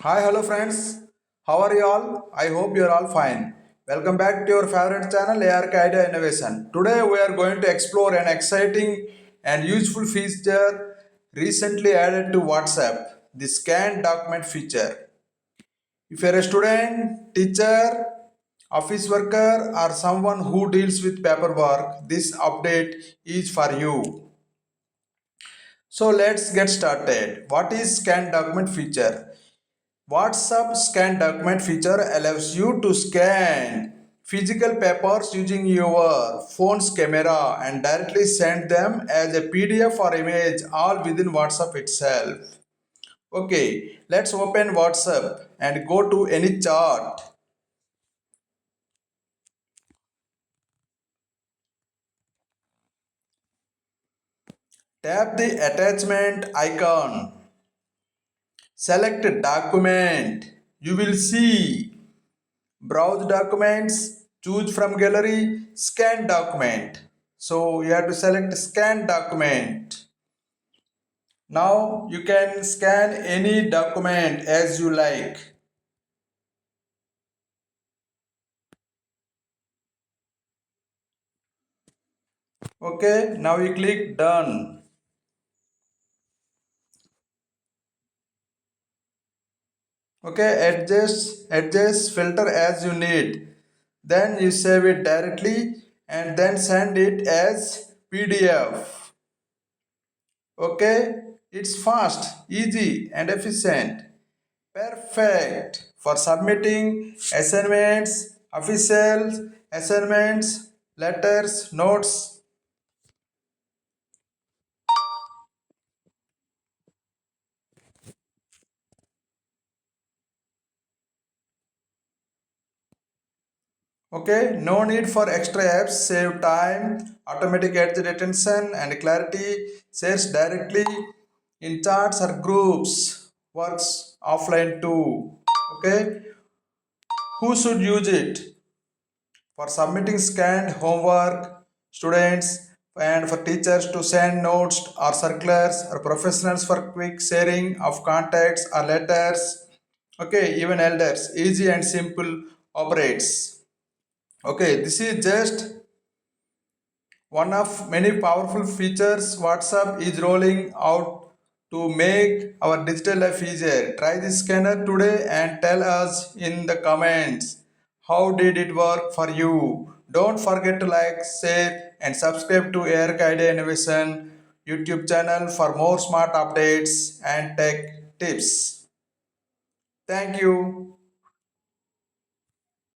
Hi, hello friends. How are you all? I hope you are all fine. Welcome back to your favorite channel, ARK Idea Innovation. Today we are going to explore an exciting and useful feature recently added to WhatsApp, the scan document feature. If you are a student, teacher, office worker, or someone who deals with paperwork, this update is for you. So let's get started. What is scan document feature? WhatsApp scan document feature allows you to scan physical papers using your phone's camera and directly send them as a PDF or image all within WhatsApp itself. Okay, let's open WhatsApp and go to any chart. Tap the attachment icon. Select document. You will see browse documents, choose from gallery, scan document. So you have to select scan document. Now you can scan any document as you like. Okay, now you click done. Okay, adjust filter as you need. Then you save it directly and then send it as PDF. Okay, it's fast, easy and efficient. Perfect for submitting assignments, official assignments, letters, notes. Okay, no need for extra apps, save time, automatic edge retention and clarity, shares directly in charts or groups, works offline too. Okay, who should use it? For submitting scanned homework, students, and for teachers to send notes or circulars, or professionals for quick sharing of contacts or letters. Okay, even elders, easy and simple operates. Okay, this is just one of many powerful features WhatsApp is rolling out to make our digital life easier. Try this scanner today and tell us in the comments how did it work for you. Don't forget to like, share and subscribe to Air Idea Innovation YouTube channel for more smart updates and tech tips. Thank you.